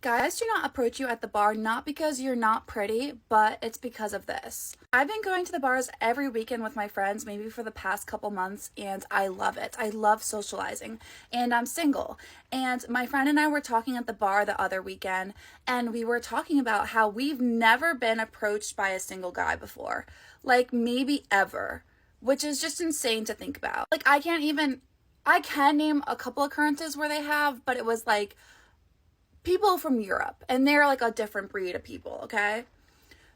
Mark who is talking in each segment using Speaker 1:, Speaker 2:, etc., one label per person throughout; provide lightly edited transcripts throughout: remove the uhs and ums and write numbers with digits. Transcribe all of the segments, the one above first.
Speaker 1: Guys do not approach you at the bar not because you're not pretty, but it's because of this. I've been going to the bars every weekend with my friends, maybe for the past couple months, and I love it. I love socializing, and I'm single. And my friend and I were talking at the bar the other weekend, and we were talking about how we've never been approached by a single guy before. Like, maybe ever, which is just insane to think about. Like, I can name a couple occurrences where they have, but it was like people from Europe, and they're like a different breed of people, okay?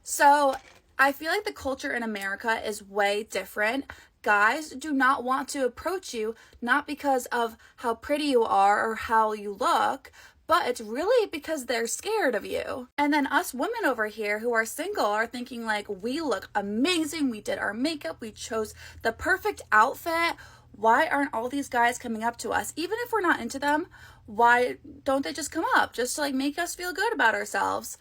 Speaker 1: So I feel like the culture in America is way different. Guys do not want to approach you, not because of how pretty you are or how you look, but it's really because they're scared of you. And then us women over here who are single are thinking like, we look amazing, we did our makeup, we chose the perfect outfit. Why aren't all these guys coming up to us? Even if we're not into them, why don't they just come up just to like make us feel good about ourselves?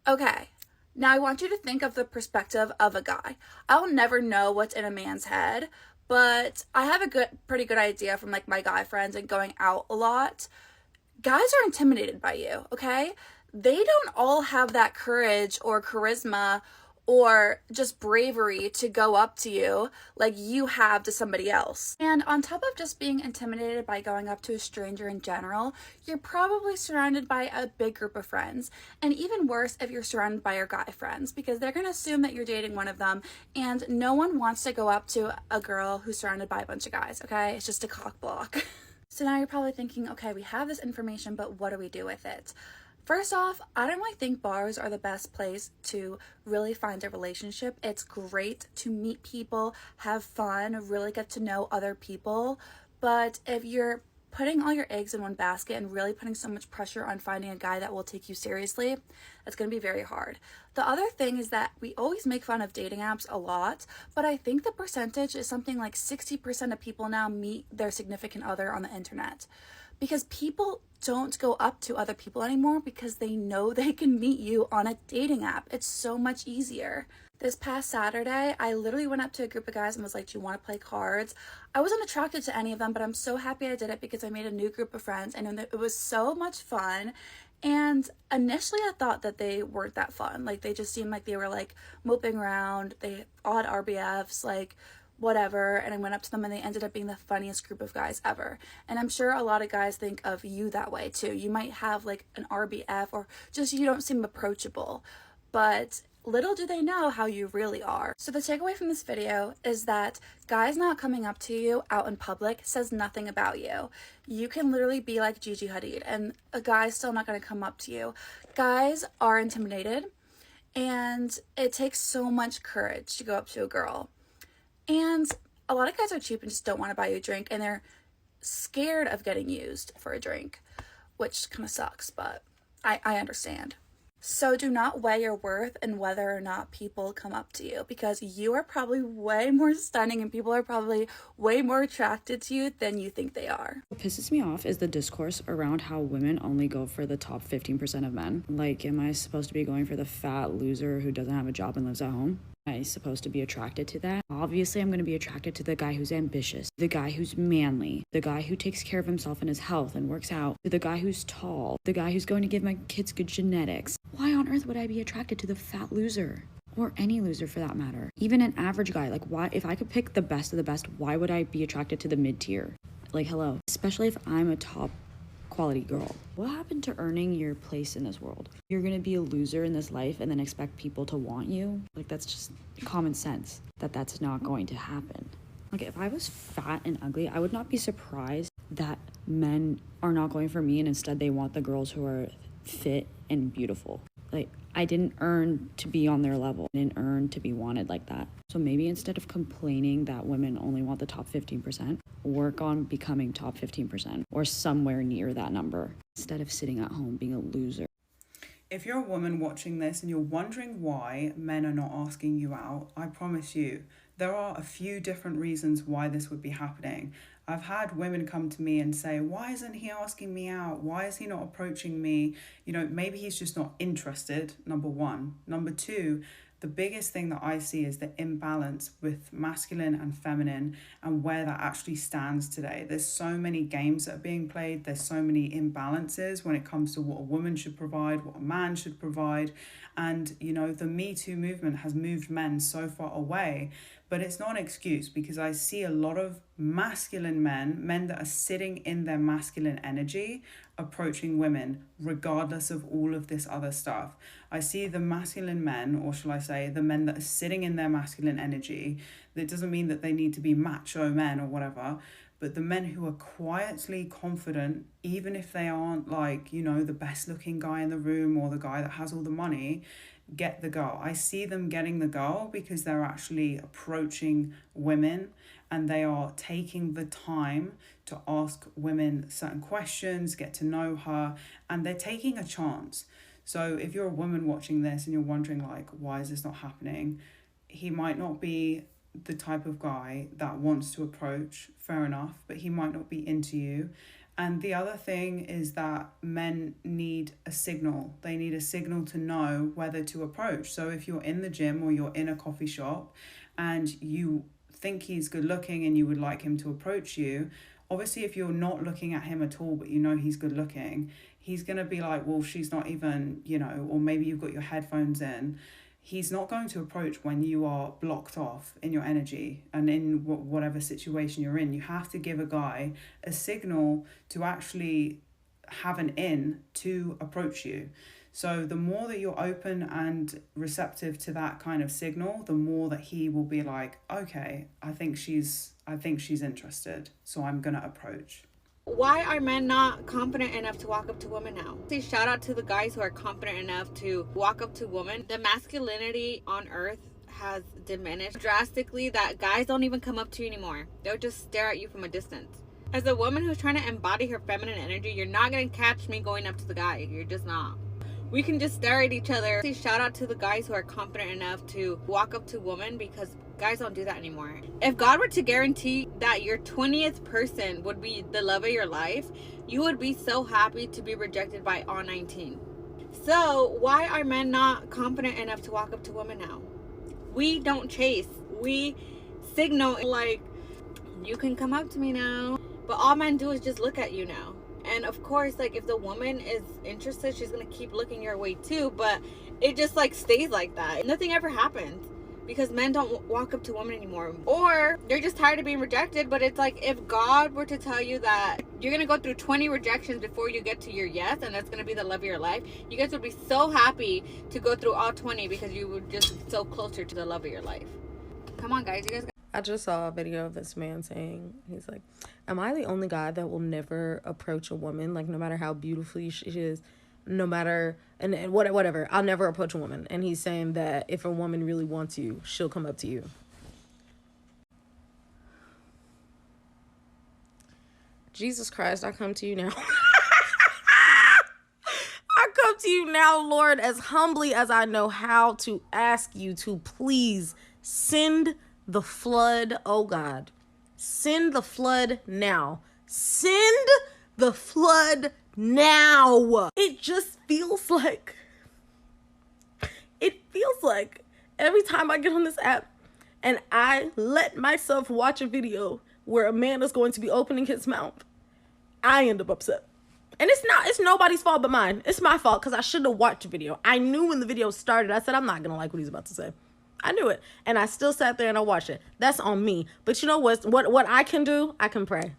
Speaker 1: Okay, now I want you to think of the perspective of a guy. I'll never know what's in a man's head, but I have a pretty good idea from like my guy friends and going out a lot. Guys are intimidated by you, okay? They don't all have that courage or charisma or just bravery to go up to you like you have to somebody else. And on top of just being intimidated by going up to a stranger in general, you're probably surrounded by a big group of friends. And even worse if you're surrounded by your guy friends, because they're gonna assume that you're dating one of them, and no one wants to go up to a girl who's surrounded by a bunch of guys, okay? It's just a cock block. So now you're probably thinking, okay, we have this information, but what do we do with it? First off, I don't really think bars are the best place to really find a relationship. It's great to meet people, have fun, really get to know other people. But if you're putting all your eggs in one basket and really putting so much pressure on finding a guy that will take you seriously, that's going to be very hard. The other thing is that we always make fun of dating apps a lot, but I think the percentage is something like 60% of people now meet their significant other on the internet. Because people don't go up to other people anymore because they know they can meet you on a dating app. It's so much easier. This past Saturday, I literally went up to a group of guys and was like, do you want to play cards? I wasn't attracted to any of them, but I'm so happy I did it because I made a new group of friends and it was so much fun. And initially I thought that they weren't that fun. Like, they just seemed like they were like moping around. They all had RBFs, like whatever, and I went up to them and they ended up being the funniest group of guys ever. And I'm sure a lot of guys think of you that way too. You might have like an RBF or just you don't seem approachable, but little do they know how you really are. So the takeaway from this video is that guys not coming up to you out in public says nothing about you. You can literally be like Gigi Hadid and a guy's still not going to come up to you. Guys are intimidated and it takes so much courage to go up to a girl. And a lot of guys are cheap and just don't want to buy you a drink, and they're scared of getting used for a drink, which kind of sucks, but I understand. So do not weigh your worth in whether or not people come up to you, because you are probably way more stunning and people are probably way more attracted to you than you think they are.
Speaker 2: What pisses me off is the discourse around how women only go for the top 15% of men. Like, am I supposed to be going for the fat loser who doesn't have a job and lives at home? Am I supposed to be attracted to that? Obviously, I'm going to be attracted to the guy who's ambitious, the guy who's manly, the guy who takes care of himself and his health and works out, the guy who's tall, the guy who's going to give my kids good genetics. Why on earth would I be attracted to the fat loser? Or any loser for that matter. Even an average guy. Like, why, if I could pick the best of the best, why would I be attracted to the mid-tier? Like, hello. Especially if I'm a top quality girl. What happened to earning your place in this world? You're gonna be a loser in this life and then expect people to want you? Like, that's just common sense that that's not going to happen. Like, if I was fat and ugly, I would not be surprised that men are not going for me and instead they want the girls who are fit and beautiful. Like, I didn't earn to be on their level. I didn't earn to be wanted like that. So maybe instead of complaining that women only want the top 15%, work on becoming top 15% or somewhere near that number instead of sitting at home being a loser.
Speaker 3: If you're a woman watching this and you're wondering why men are not asking you out, I promise you, there are a few different reasons why this would be happening. I've had women come to me and say, why isn't he asking me out? Why is he not approaching me? You know, maybe he's just not interested, number one. Number two, The biggest thing that I see is the imbalance with masculine and feminine and where that actually stands today. There's so many games that are being played. There's so many imbalances when it comes to what a woman should provide, what a man should provide. And, you know, the Me Too movement has moved men so far away. But it's not an excuse, because I see a lot of masculine men that are sitting in their masculine energy, approaching women regardless of all of this other stuff. I see the masculine men, or shall I say the men that are sitting in their masculine energy. That doesn't mean that they need to be macho men or whatever, but the men who are quietly confident, even if they aren't like, you know, the best looking guy in the room or the guy that has all the money, get the girl. I see them getting the girl because they're actually approaching women and they are taking the time to ask women certain questions, get to know her, and they're taking a chance. So if you're a woman watching this and you're wondering like, why is this not happening? He might not be the type of guy that wants to approach, fair enough, but he might not be into you. And the other thing is that men need a signal. They need a signal to know whether to approach. So if you're in the gym or you're in a coffee shop and you think he's good looking and you would like him to approach you, obviously if you're not looking at him at all, but you know he's good looking, he's going to be like, well, she's not even, you know, or maybe you've got your headphones in. He's not going to approach when you are blocked off in your energy and in whatever situation you're in. You have to give a guy a signal to actually have an in to approach you. So the more that you're open and receptive to that kind of signal, the more that he will be like, okay, I think she's interested, so I'm gonna approach.
Speaker 4: Why are men not confident enough to walk up to women now? Say shout out to the guys who are confident enough to walk up to women. The masculinity on earth has diminished drastically that guys don't even come up to you anymore. They'll just stare at you from a distance. As a woman who's trying to embody her feminine energy, you're not going to catch me going up to the guy. You're just not. We can just stare at each other. Say shout out to the guys who are confident enough to walk up to women, because guys don't do that anymore. If God were to guarantee that your 20th person would be the love of your life, you would be so happy to be rejected by all 19. So why are men not confident enough to walk up to women now? We don't chase. We signal like, you can come up to me now. But all men do is just look at you now. And of course, like, if the woman is interested, she's gonna keep looking your way too, but it just like stays like that. Nothing ever happens because men don't walk up to women anymore, or they're just tired of being rejected. But it's like, if God were to tell you that you're gonna go through 20 rejections before you get to your yes, and that's gonna be the love of your life, you guys would be so happy to go through all 20 because you would just be so closer to the love of your life. Come on, guys, you guys.
Speaker 5: I just saw a video of this man saying, he's like, am I the only guy that will never approach a woman? Like, no matter how beautiful she is, no matter, and whatever, I'll never approach a woman. And he's saying that if a woman really wants you, she'll come up to you. Jesus Christ, I come to you now. I come to you now, Lord, as humbly as I know how, to ask you to please send the flood. Oh God, send the flood now. Send the flood now. It just feels like every time I get on this app and I let myself watch a video where a man is going to be opening his mouth, I end up upset. And it's nobody's fault but mine. It's my fault because I should have watched the video. I knew when the video started, I said, I'm not gonna like what he's about to say. I knew it. And I still sat there and I watched it. That's on me. But you know what I can do? I can pray.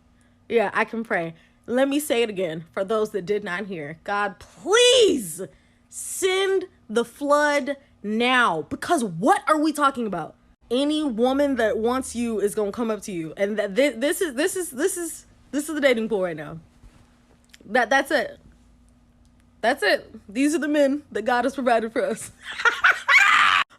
Speaker 5: Yeah, I can pray. Let me say it again for those that did not hear. God, please send the flood now. Because what are we talking about? Any woman that wants you is going to come up to you. And that this is the dating pool right now. That's it. That's it. These are the men that God has provided for us.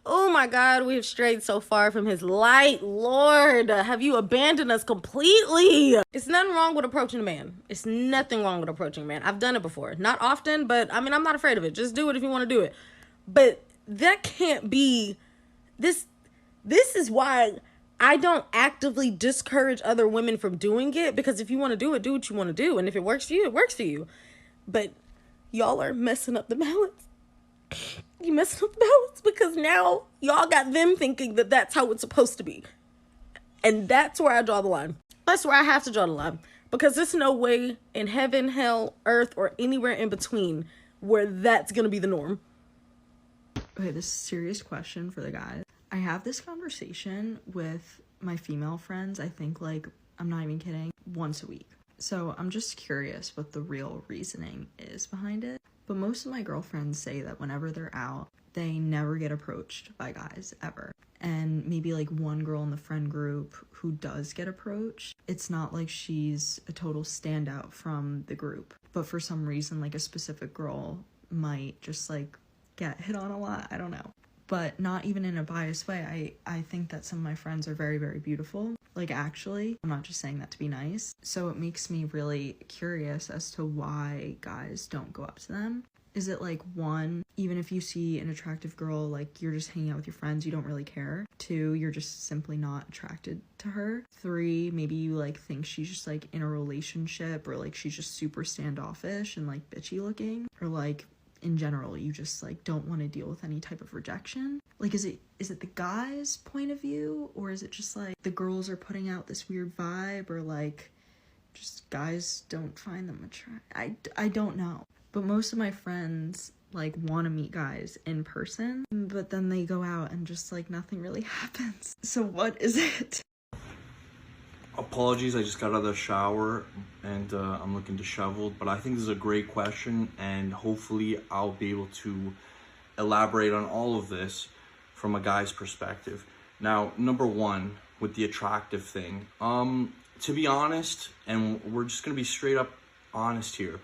Speaker 5: Oh my God, we have strayed so far from his light. Lord, have you abandoned us completely? It's nothing wrong with approaching a man. It's nothing wrong with approaching a man. I've done it before. Not often, but I mean, I'm not afraid of it. Just do it if you want to do it. But that can't be this. This is why I don't actively discourage other women from doing it, because if you want to do it, do what you want to do. And if it works for you, it works for you. But y'all are messing up the balance. You messing up the balance, because now y'all got them thinking that that's how it's supposed to be. And that's where I draw the line. That's where I have to draw the line. Because there's no way in heaven, hell, earth, or anywhere in between where that's going to be the norm.
Speaker 6: Okay, this is a serious question for the guys. I have this conversation with my female friends, I think, like, I'm not even kidding, once a week. So I'm just curious what the real reasoning is behind it. But most of my girlfriends say that whenever they're out, they never get approached by guys, ever. And maybe like one girl in the friend group who does get approached, it's not like she's a total standout from the group. But for some reason, like a specific girl might just like get hit on a lot. I don't know. But not even in a biased way. I think that some of my friends are very, very beautiful. Like, actually, I'm not just saying that to be nice. So it makes me really curious as to why guys don't go up to them. Is it like, one, even if you see an attractive girl, like you're just hanging out with your friends, you don't really care? Two, you're just simply not attracted to her? Three, maybe you like think she's just like in a relationship, or like she's just super standoffish and like bitchy looking, or like in general you just like don't want to deal with any type of rejection. Like, is it the guy's point of view, or is it just like the girls are putting out this weird vibe, or like just guys don't find them attractive? I don't know. But most of my friends like want to meet guys in person, but then they go out and just like nothing really happens. So what is it?
Speaker 7: Apologies, I just got out of the shower and I'm looking disheveled, but I think this is a great question, and hopefully I'll be able to elaborate on all of this from a guy's perspective. Now, number one, with the attractive thing, to be honest, and we're just gonna be straight up honest here,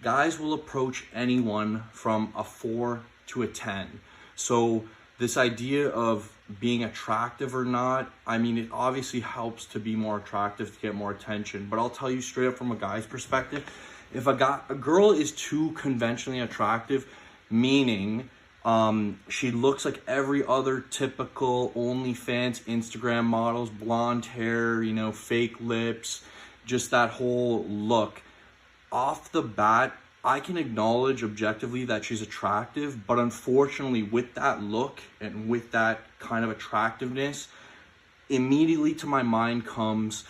Speaker 7: guys will approach anyone from a 4 to a 10. So this idea of being attractive or not, I mean, it obviously helps to be more attractive to get more attention. But I'll tell you straight up from a guy's perspective, if a girl is too conventionally attractive, meaning she looks like every other typical OnlyFans Instagram models, blonde hair, you know, fake lips, just that whole look, off the bat, I can acknowledge objectively that she's attractive, but unfortunately with that look and with that kind of attractiveness, immediately to my mind comes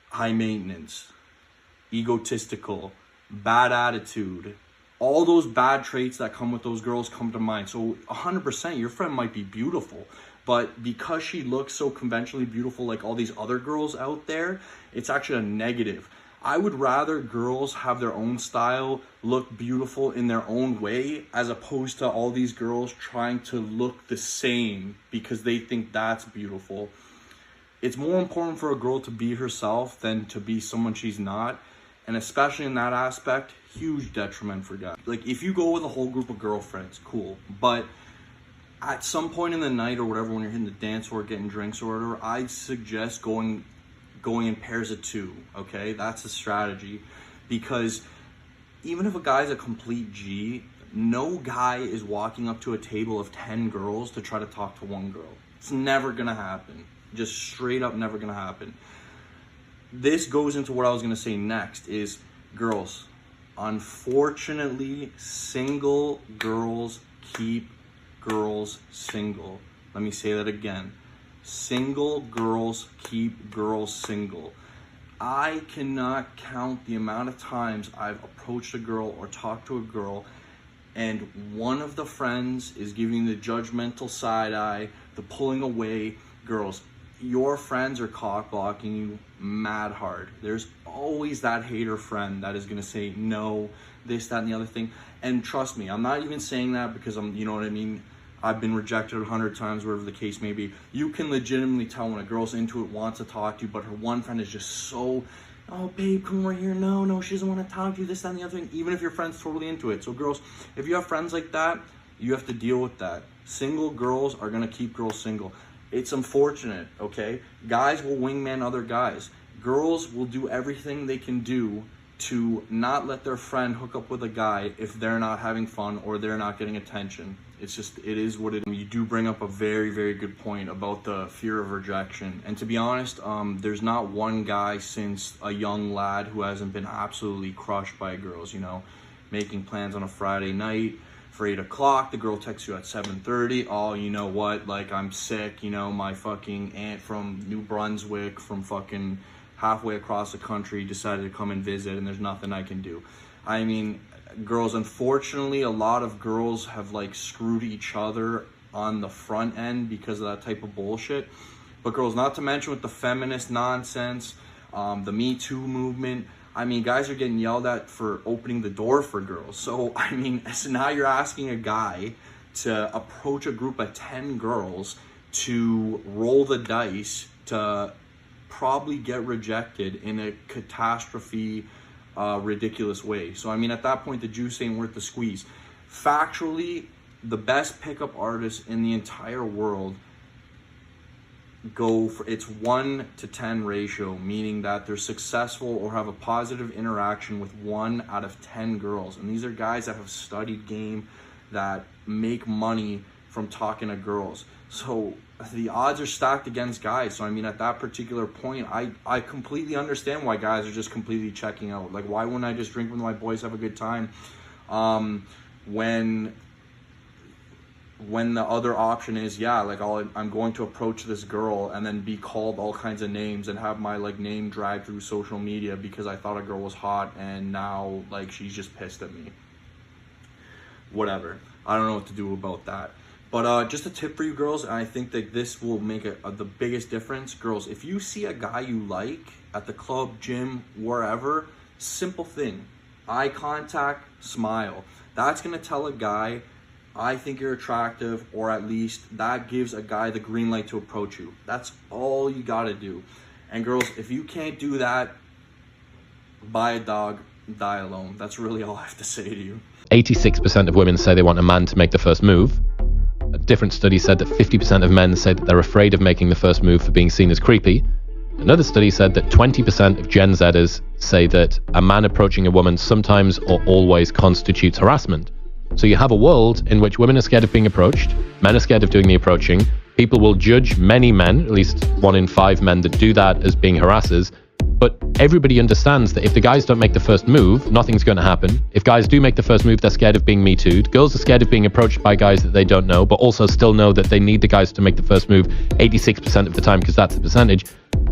Speaker 7: high maintenance, egotistical, bad attitude. All those bad traits that come with those girls come to mind. So 100%, your friend might be beautiful, but because she looks so conventionally beautiful like all these other girls out there, it's actually a negative. I would rather girls have their own style, look beautiful in their own way, as opposed to all these girls trying to look the same because they think that's beautiful. It's more important for a girl to be herself than to be someone she's not. And especially in that aspect, huge detriment for guys. Like, if you go with a whole group of girlfriends, cool. But at some point in the night or whatever, when you're hitting the dance floor, getting drinks or whatever, I'd suggest going in pairs of 2, okay? That's a strategy, because even if a guy's a complete G, no guy is walking up to a table of 10 girls to try to talk to one girl. It's never gonna happen. Just straight up never gonna happen. This goes into what I was gonna say next is, girls, unfortunately, single girls keep girls single. Let me say that again. Single girls keep girls single. I cannot count the amount of times I've approached a girl or talked to a girl and one of the friends is giving the judgmental side eye, the pulling away. Girls, your friends are cock blocking you mad hard. There's always that hater friend that is gonna say no, this, that, and the other thing. And trust me, I'm not even saying that because you know what I mean? I've been rejected 100 times, whatever the case may be. You can legitimately tell when a girl's into it, wants to talk to you, but her one friend is just so, oh babe, come over here, no, she doesn't want to talk to you, this, that, and the other thing, even if your friend's totally into it. So girls, if you have friends like that, you have to deal with that. Single girls are gonna keep girls single. It's unfortunate, okay? Guys will wingman other guys. Girls will do everything they can do to not let their friend hook up with a guy if they're not having fun or they're not getting attention. It's just, it is what it is. You do bring up a very, very good point about the fear of rejection. And to be honest, there's not one guy since a young lad who hasn't been absolutely crushed by girls, you know, making plans on a Friday night, for 8 o'clock. The girl texts you at 7:30. Oh, you know what? Like, I'm sick. You know, my fucking aunt from New Brunswick, from fucking halfway across the country, decided to come and visit, and there's nothing I can do. I mean, girls, unfortunately, a lot of girls have like screwed each other on the front end because of that type of bullshit. But girls, not to mention with the feminist nonsense, the Me Too movement, I mean, guys are getting yelled at for opening the door for girls. So, I mean, so now you're asking a guy to approach a group of 10 girls to roll the dice to probably get rejected in a catastrophe, ridiculous way. So, I mean, at that point, the juice ain't worth the squeeze. Factually, the best pickup artists in the entire world go for, it's 1 to 10 ratio, meaning that they're successful or have a positive interaction with 1 out of 10 girls. And these are guys that have studied game, that make money from talking to girls. So the odds are stacked against guys. So I mean, at that particular point, I completely understand why guys are just completely checking out. Like, why wouldn't I just drink with my boys, have a good time, when the other option is, yeah, like I'm going to approach this girl and then be called all kinds of names and have my like name dragged through social media because I thought a girl was hot and now like she's just pissed at me. Whatever. I don't know what to do about that. But just a tip for you girls, and I think that this will make the biggest difference. Girls, if you see a guy you like at the club, gym, wherever, simple thing. Eye contact, smile. That's going to tell a guy, I think you're attractive, or at least that gives a guy the green light to approach you. That's all you gotta do. And girls, if you can't do that, buy a dog, die alone. That's really all I have to say to you.
Speaker 8: 86% of women say they want a man to make the first move. A different study said that 50% of men say that they're afraid of making the first move for being seen as creepy. Another study said that 20% of Gen Zers say that a man approaching a woman sometimes or always constitutes harassment. So you have a world in which women are scared of being approached, men are scared of doing the approaching, people will judge many men, at least 1 in 5 men that do that, as being harassers, but everybody understands that if the guys don't make the first move, nothing's going to happen. If guys do make the first move, they're scared of being Me Too'd. Girls are scared of being approached by guys that they don't know, but also still know that they need the guys to make the first move 86% of the time because that's the percentage.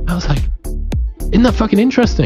Speaker 8: I was like, isn't that fucking interesting?